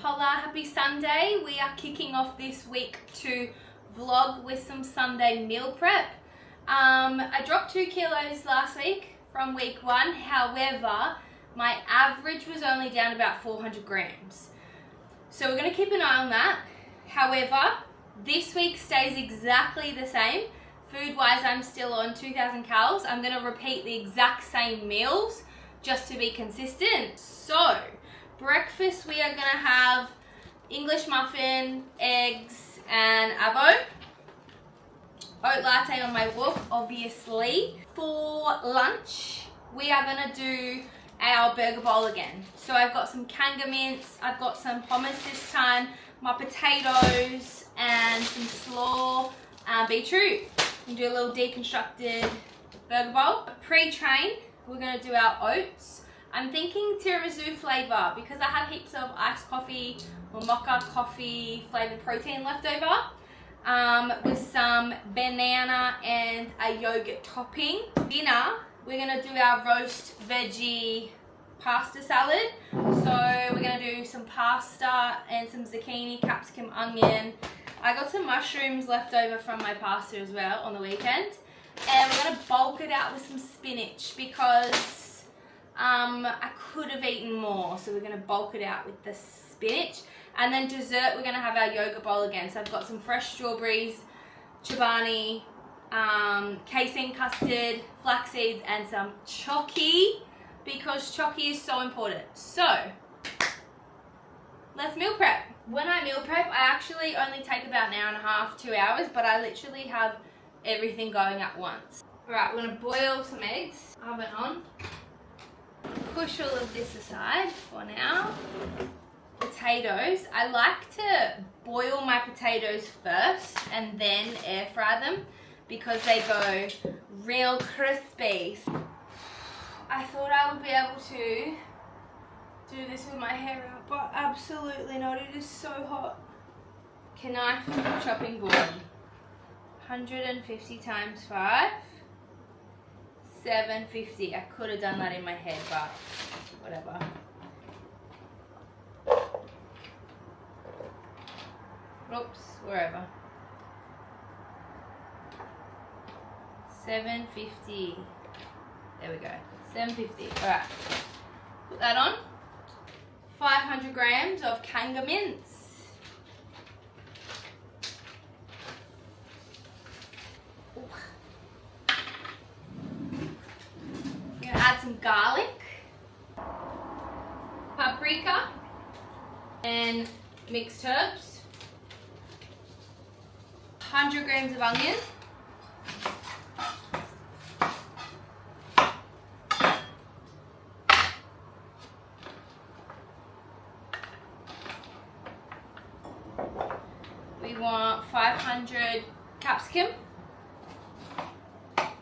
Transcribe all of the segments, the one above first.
Hola, happy Sunday. We are kicking off this week to vlog with some Sunday meal prep. I dropped 2 kilos last week from week 1. However, my average was only down about 400 grams. So we're going to keep an eye on that. However, this week stays exactly the same. Food-wise, I'm still on 2,000 calories. I'm going to repeat the exact same meals just to be consistent. So, breakfast we are going to have English muffin, eggs and avo. Oat latte on my walk, obviously. For lunch, we are going to do our burger bowl again. So I've got some kanga mince, I've got some hummus this time, my potatoes and some slaw beetroot. We do a little deconstructed burger bowl. Pre-train, we're going to do our oats. I'm thinking tiramisu flavour because I have heaps of iced coffee or mocha coffee flavoured protein left over, with some banana and a yogurt topping. Dinner, we're going to do our roast veggie pasta salad. So we're going to do some pasta and some zucchini, capsicum, onion. I got some mushrooms left over from my pasta as well on the weekend. And we're going to bulk it out with some spinach because I could have eaten more. So we're going to bulk it out with the spinach. And then dessert, we're going to have our yogurt bowl again. So I've got some fresh strawberries, chobani, casein custard, flax seeds, and some choki because choki is so important. So let's meal prep. When I meal prep, I actually only take about an hour and a half, 2 hours, but I literally have everything going at once. Alright, we're going to boil some eggs. Oven on. Push all of this aside for now. Potatoes. I like to boil my potatoes first and then air fry them because they go real crispy. I thought I would be able to do this with my hair out, but absolutely not. It is so hot. Knife chopping board. 150 times 5. 750. I could have done that in my head, but whatever. Oops, wherever. 750. There we go. 750. Alright. Put that on. 500 grams of kanga mince. I'm gonna add some garlic, paprika, and mixed herbs. 100 grams of onion. We want 500 capsicum. Let's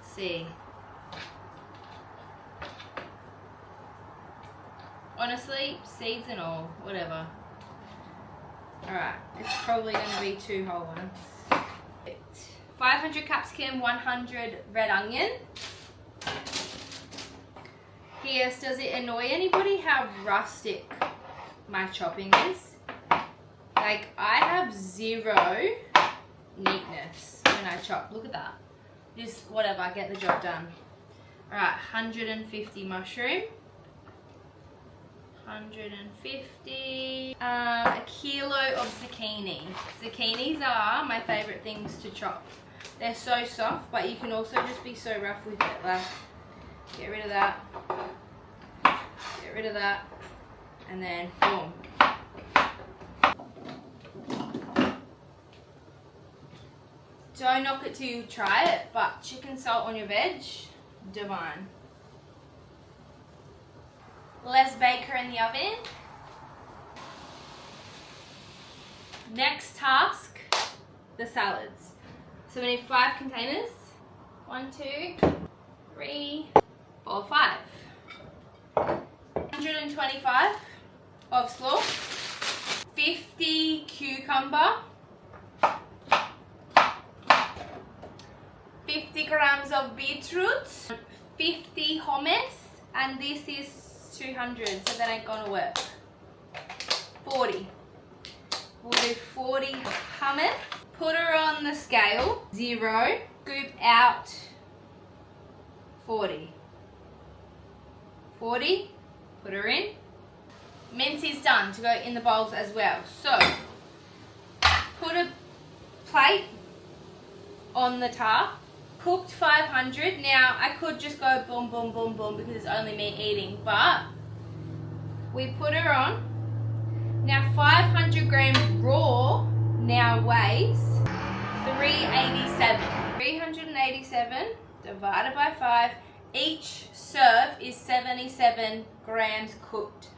see. Honestly, seeds and all, whatever. Alright, it's probably going to be 2 whole ones. 500 capsicum, 100 red onion. P.S. Does it annoy anybody how rustic my chopping is? Like, I have zero neatness when I chop. Look at that. Just whatever, get the job done. Alright, 150 mushroom. 150. A kilo of zucchini. Zucchinis are my favourite things to chop. They're so soft, but you can also just be so rough with it. Like, get rid of that. Get rid of that. And then, boom. Don't knock it till you try it, but chicken salt on your veg, divine. Let's bake her in the oven. Next task, the salads. So we need 5 containers. 1, 2, 3, 4, 5. 125 of slaw. 50 cucumber. 50 grams of beetroot. 50 hummus. And this is 200, so that ain't gonna work. 40. We'll do 40 hummus. Put her on the scale, 0. Scoop out 40. 40, put her in. Mince is done to go in the bowls as well. So, put a plate on the tar. Cooked 500. Now, I could just go boom, boom, boom, boom because it's only me eating, but we put her on. Now, 500 grams raw now weighs 387. 387 divided by 5. Each serve is 77 grams cooked.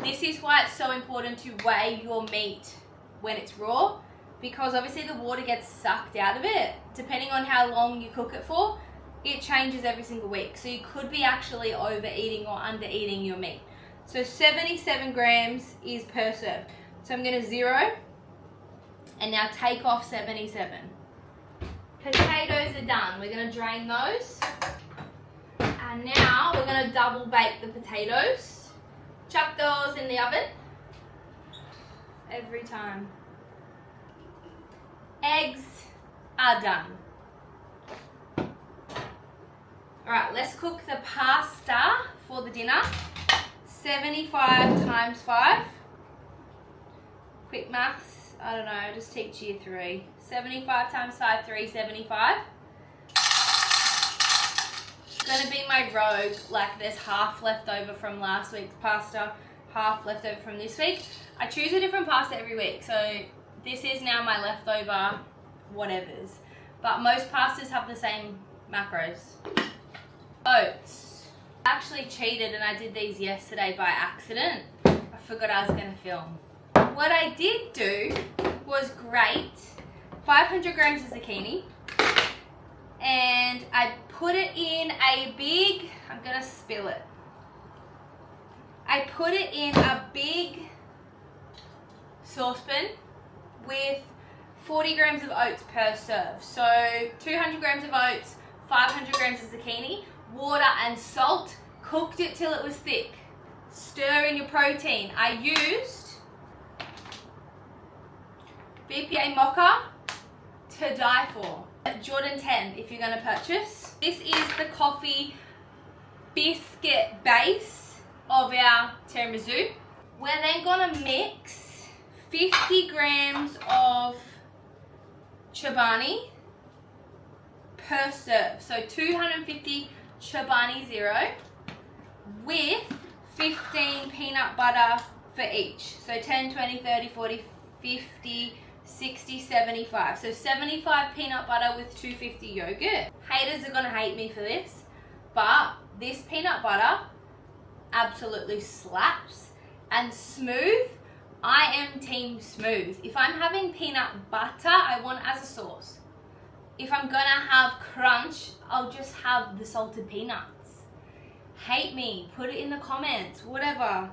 This is why it's so important to weigh your meat when it's raw, because obviously the water gets sucked out of it. Depending on how long you cook it for, it changes every single week. So you could be actually overeating or undereating your meat. So 77 grams is per serve. So I'm going to 0 and now take off 77. Potatoes are done. We're going to drain those. And now we're going to double bake the potatoes. Chuck those in the oven. Every time. Eggs are done. Alright, let's cook the pasta for the dinner. 75 times 5. Quick maths, I don't know, just teach year 3. 75 times 5, 375. It's going to be my rogue, like there's half left over from last week's pasta, half left over from this week. I choose a different pasta every week, so this is now my leftover whatevers. But most pastas have the same macros. Oats. I actually cheated and I did these yesterday by accident. I forgot I was going to film. What I did do was grate 500 grams of zucchini and I put it in a big, I'm going to spill it. I put it in a big saucepan with 40 grams of oats per serve. So 200 grams of oats, 500 grams of zucchini, water and salt. Cooked it till it was thick. Stir in your protein. I used BPA mocha to die for. Jordan 10 if you're going to purchase. This is the coffee biscuit base of our tiramisu. We're then going to mix 50 grams of chobani per serve. So 250 chobani 0 with 15 peanut butter for each. So 10, 20, 30, 40, 50, 60, 75. So 75 peanut butter with 250 yogurt. Haters are going to hate me for this, but this peanut butter absolutely slaps. And smooth, I am team smooth. If I'm having peanut butter, I want it as a sauce. If I'm going to have crunch, I'll just have the salted peanuts. Hate me, put it in the comments, whatever.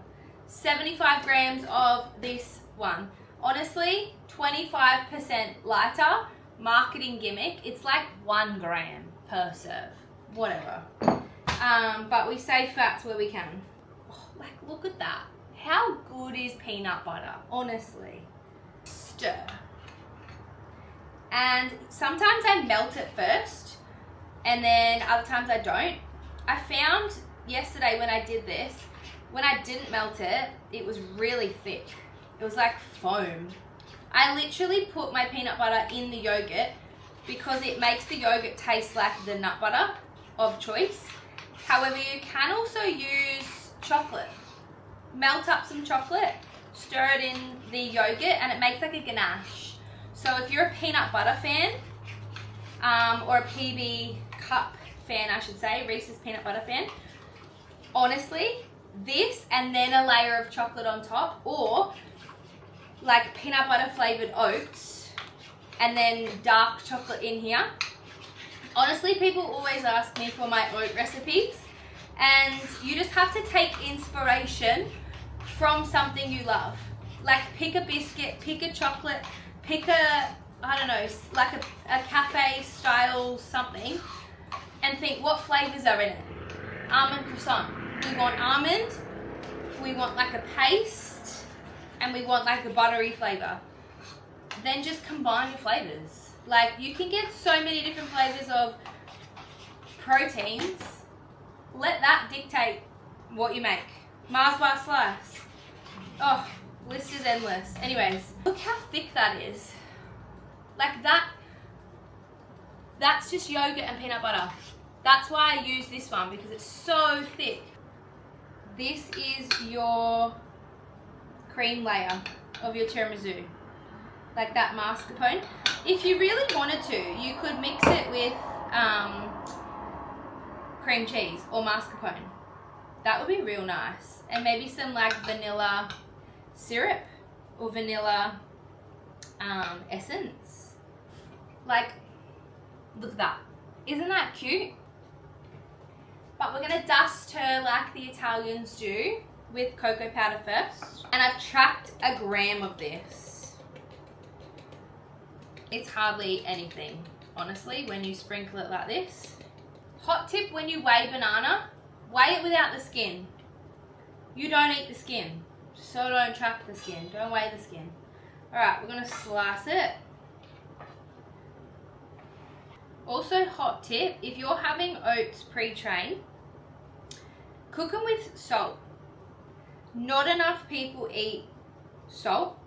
75 grams of this one. Honestly, 25% lighter, marketing gimmick. It's like 1 gram per serve, whatever. But we save fats where we can. Oh, like, look at that. How good is peanut butter, honestly? Stir. And sometimes I melt it first, and then other times I don't. I found yesterday when I did this, when I didn't melt it, it was really thick. It was like foam. I literally put my peanut butter in the yogurt because it makes the yogurt taste like the nut butter of choice. However, you can also use chocolate. Melt up some chocolate, stir it in the yogurt, and it makes like a ganache. So if you're a peanut butter fan, or a PB cup fan, I should say, Reese's peanut butter fan, honestly, this and then a layer of chocolate on top, or like peanut butter flavored oats and then dark chocolate in here. Honestly, people always ask me for my oat recipes, and you just have to take inspiration from something you love. Like pick a biscuit, pick a chocolate, pick a, I don't know, like a cafe style something, and think what flavors are in it. Almond croissant. We want almond, we want like a paste, and we want like a buttery flavor, then just combine your flavors. Like, you can get so many different flavors of proteins. Let that dictate what you make. Mars bar slice. Oh, list is endless. Anyways, look how thick that is. Like that's just yogurt and peanut butter. That's why I use this one, because it's so thick. This is your cream layer of your tiramisu. Like that mascarpone. If you really wanted to, you could mix it with cream cheese or mascarpone. That would be real nice. And maybe some like vanilla syrup or vanilla essence. Like, look at that. Isn't that cute? But we're gonna dust her like the Italians do with cocoa powder first. And I've tracked a gram of this. It's hardly anything, honestly, when you sprinkle it like this. Hot tip, when you weigh banana, weigh it without the skin. You don't eat the skin, so don't track the skin. Don't weigh the skin. All right, we're gonna slice it. Also, hot tip, if you're having oats pre-train, cook them with salt. Not enough people eat salt.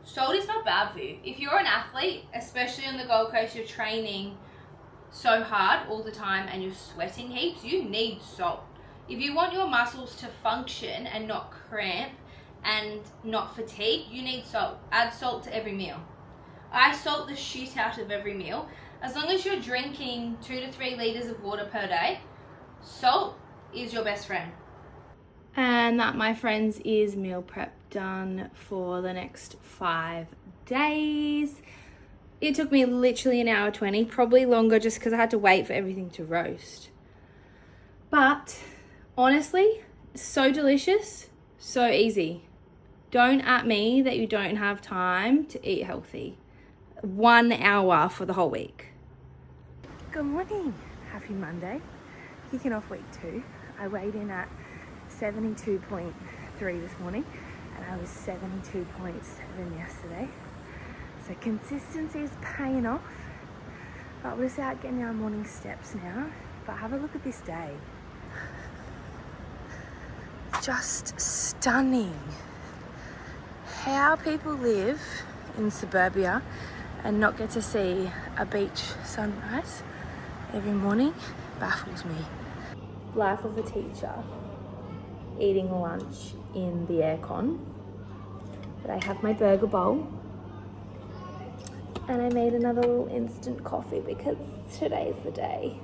Salt is not bad for you. If you're an athlete, especially on the Gold Coast, you're training so hard all the time and you're sweating heaps, you need salt. If you want your muscles to function and not cramp and not fatigue, you need salt. Add salt to every meal. I salt the shit out of every meal. As long as you're drinking 2 to 3 liters of water per day, salt is your best friend. And that, my friends, is meal prep done for the next 5 days. It took me literally an hour 20, probably longer just because I had to wait for everything to roast. But honestly, so delicious, so easy. Don't at me that you don't have time to eat healthy. 1 hour for the whole week. Good morning. Happy Monday. Kicking off week 2. I weighed in at 72.3 this morning and I was 72.7 yesterday. So consistency is paying off. But we're just out getting our morning steps now. But have a look at this day. Just stunning. How people live in suburbia and not get to see a beach sunrise every morning baffles me. Life of a teacher, eating lunch in the aircon. But I have my burger bowl and I made another little instant coffee because today's the day.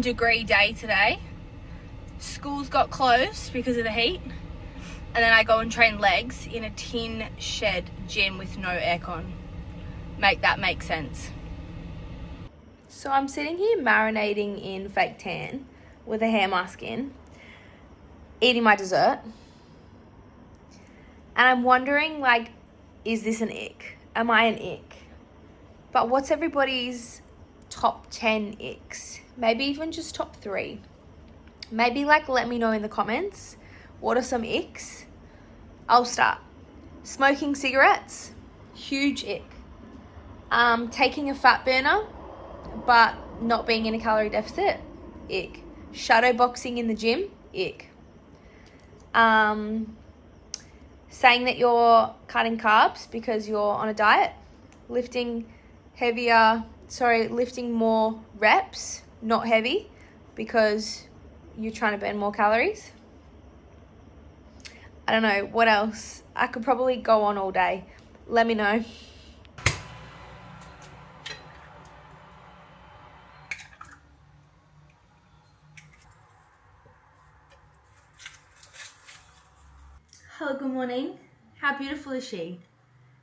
Degree day today. Schools got closed because of the heat, and then I go and train legs in a tin shed gym with no aircon. Make that make sense. So I'm sitting here marinating in fake tan with a hair mask in. eating my dessert. And I'm wondering, like, is this an ick? Am I an ick? But what's everybody's top 10 icks? Maybe even just top 3. Maybe, like, let me know in the comments. What are some icks? I'll start. Smoking cigarettes, huge ick. Taking a fat burner, but not being in a calorie deficit, ick. Shadow boxing in the gym, ick. Saying that you're cutting carbs because you're on a diet, lifting more reps, not heavy, because you're trying to burn more calories. I don't know, what else? I could probably go on all day. Let me know. Hello, good morning. How beautiful is she?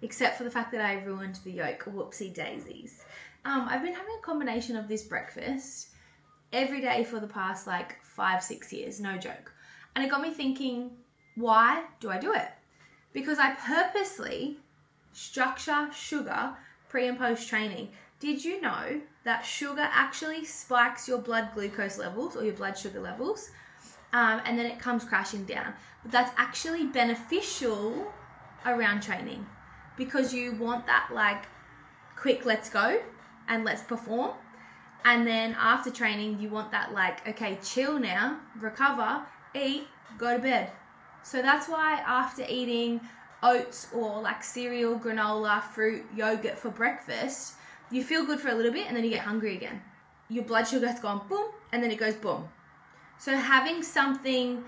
Except for the fact that I ruined the yolk. Whoopsie daisies. I've been having a combination of this breakfast every day for the past like 5-6 years, no joke. And it got me thinking, why do I do it? Because I purposely structure sugar pre and post training. Did you know that sugar actually spikes your blood glucose levels or your blood sugar levels? And then it comes crashing down. But that's actually beneficial around training because you want that like quick let's go and let's perform. And then after training, you want that like, okay, chill now, recover, eat, go to bed. So that's why after eating oats or like cereal, granola, fruit, yogurt for breakfast, you feel good for a little bit and then you get hungry again. Your blood sugar has gone boom and then it goes boom. So having something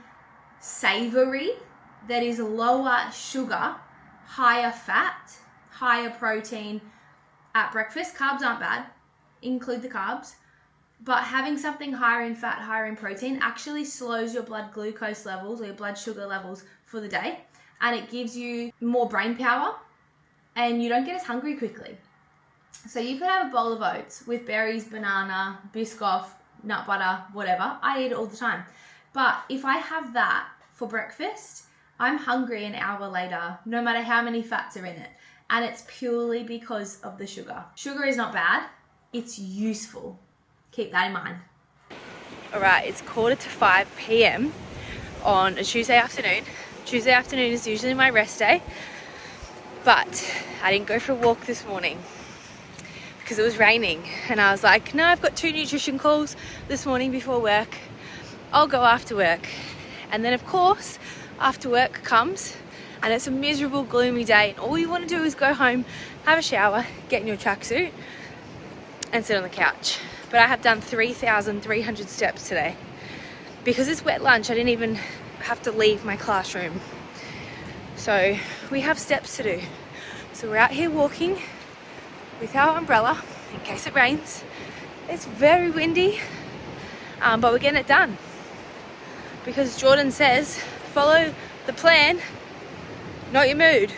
savory that is lower sugar, higher fat, higher protein at breakfast, carbs aren't bad, include the carbs, but having something higher in fat, higher in protein actually slows your blood glucose levels or your blood sugar levels for the day, and it gives you more brain power and you don't get as hungry quickly. So you could have a bowl of oats with berries, banana, Biscoff, nut butter, whatever. I eat it all the time. But if I have that for breakfast, I'm hungry an hour later, no matter how many fats are in it. And it's purely because of the sugar. Sugar is not bad. It's useful. Keep that in mind. All right, it's 4:45 p.m. on a Tuesday afternoon. Tuesday afternoon is usually my rest day. But I didn't go for a walk this morning because it was raining, and I was like, no, I've got 2 nutrition calls this morning before work. I'll go after work. And then of course, after work comes and it's a miserable, gloomy day, and all you want to do is go home, have a shower, get in your tracksuit and sit on the couch. But I have done 3,300 steps today. Because it's wet lunch, I didn't even have to leave my classroom. So we have steps to do. So we're out here walking with our umbrella in case it rains. It's very windy, but we're getting it done because Jordan says follow the plan, not your mood.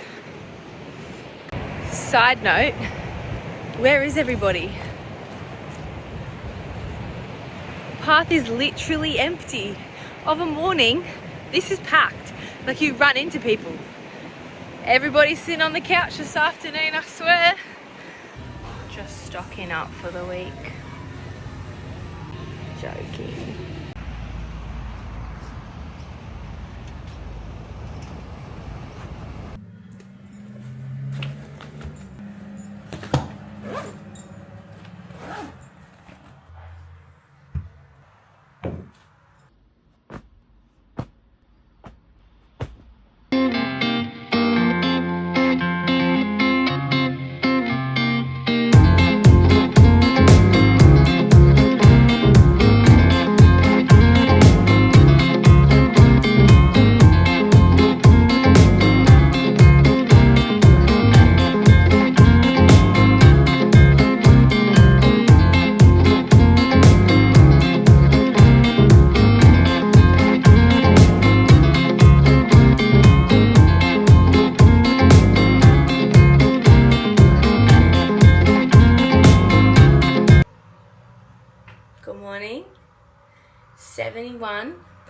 Side note, where is everybody? The path is literally empty. Of a morning, this is packed, like you run into people. Everybody's sitting on the couch this afternoon, I swear. Just stocking up for the week. Joking.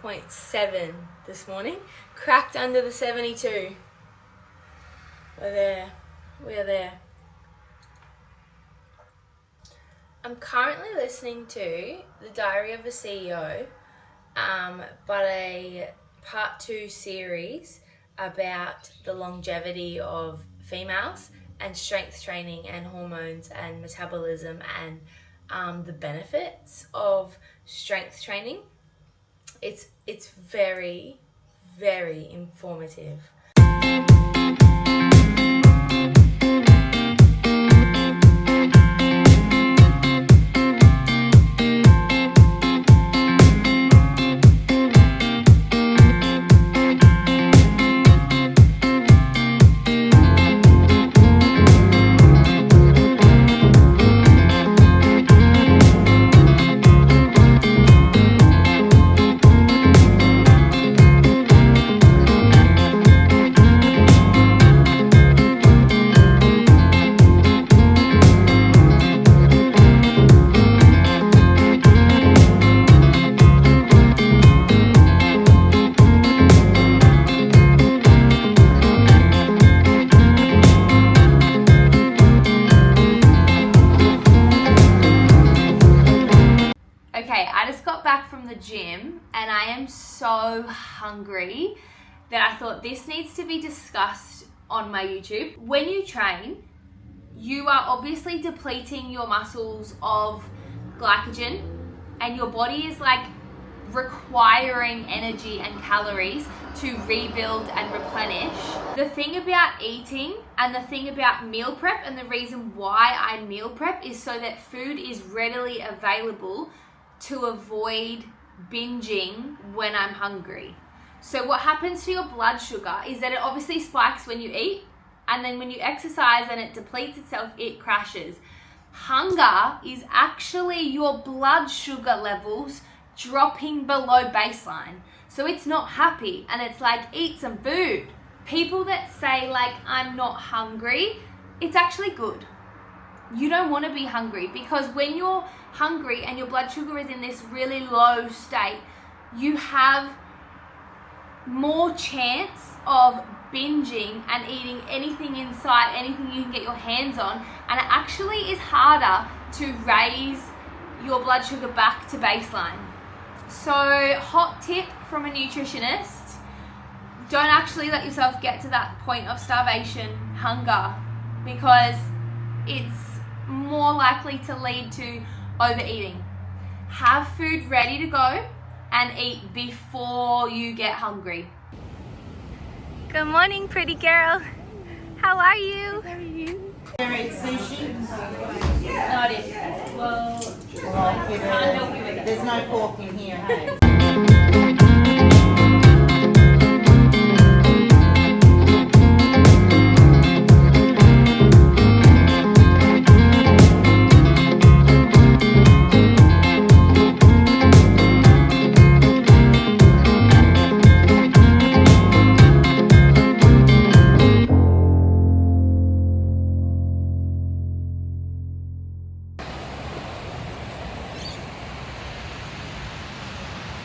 68.7 this morning. Cracked under the 72. We're there. We are there. I'm currently listening to The Diary of a CEO, but a part 2 series about the longevity of females and strength training and hormones and metabolism and the benefits of strength training. It's very, very informative. Okay, I just got back from the gym and I am so hungry that I thought this needs to be discussed on my YouTube. When you train, you are obviously depleting your muscles of glycogen and your body is like requiring energy and calories to rebuild and replenish. The thing about eating and the thing about meal prep and the reason why I meal prep is so that food is readily available to avoid binging when I'm hungry. So what happens to your blood sugar is that it obviously spikes when you eat, and then when you exercise and it depletes itself, it crashes. Hunger is actually your blood sugar levels dropping below baseline. So it's not happy and it's like, eat some food. People that say like, I'm not hungry, it's actually good. You don't want to be hungry, because when you're hungry and your blood sugar is in this really low state, you have more chance of binging and eating anything in sight, anything you can get your hands on, and it actually is harder to raise your blood sugar back to baseline. So, hot tip from a nutritionist, don't actually let yourself get to that point of starvation, hunger, because it's more likely to lead to overeating. Have food ready to go and eat before you get hungry. Good morning, pretty girl. How are you? How are you? Eat sushi? Not it. Well, I'll give can't help you with it. There's no pork in here, hey?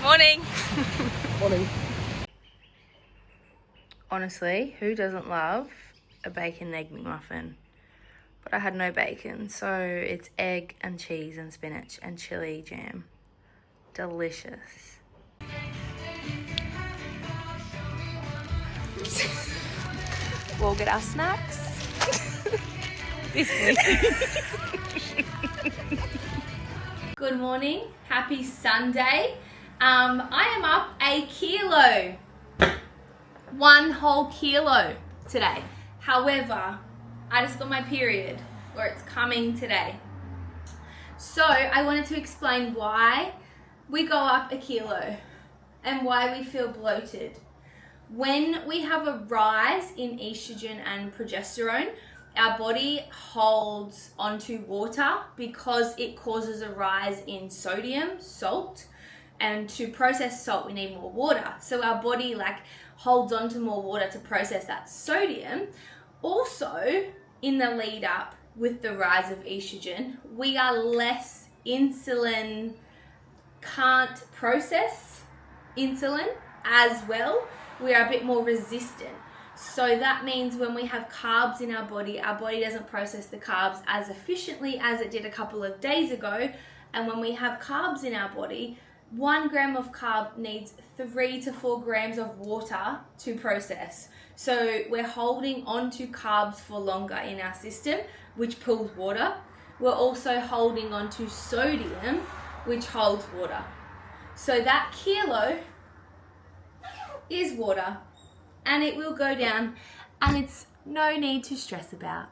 Morning. Morning. Honestly, who doesn't love a bacon and egg McMuffin? But I had no bacon, so it's egg and cheese and spinach and chili jam. Delicious. We'll get our snacks. This week. Good morning. Happy Sunday. I am up a kilo. 1 whole kilo today. However, I just got my period, or it's coming today. So I wanted to explain why we go up a kilo and why we feel bloated. When we have a rise in estrogen and progesterone, our body holds onto water because it causes a rise in sodium, salt, and to process salt we need more water. So our body holds onto more water to process that sodium. Also, in the lead up with the rise of estrogen, we are less insulin, can't process insulin as well. We are a bit more resistant. So that means when we have carbs in our body doesn't process the carbs as efficiently as it did a couple of days ago. And when we have carbs in our body, 1 gram of carb needs 3 to 4 grams of water to process. So we're holding on to carbs for longer in our system, which pulls water. We're also holding on to sodium, which holds water. So that kilo is water, and it will go down, and it's no need to stress about.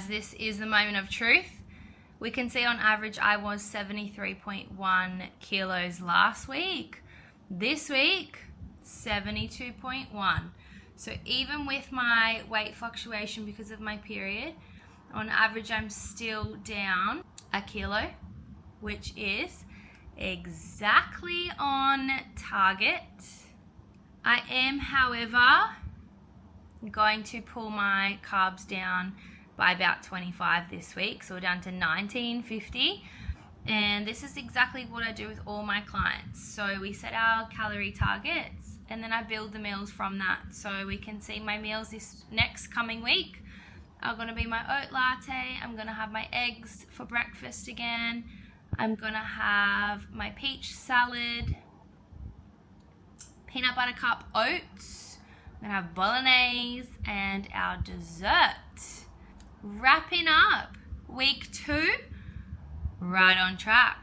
This is the moment of truth. We can see on average I was 73.1 kilos last week. This week, 72.1. So even with my weight fluctuation because of my period, on average I'm still down a kilo, which is exactly on target. I am, however, going to pull my carbs down by about 25 this week, so we're down to 1950, and this is exactly what I do with all my clients. So we set our calorie targets and then I build the meals from that. So we can see my meals this next coming week are going to be my oat latte, I'm going to have my eggs for breakfast again, I'm going to have my peach salad, peanut butter cup oats, I'm going to have bolognese, and our dessert. Wrapping up week 2, right on track.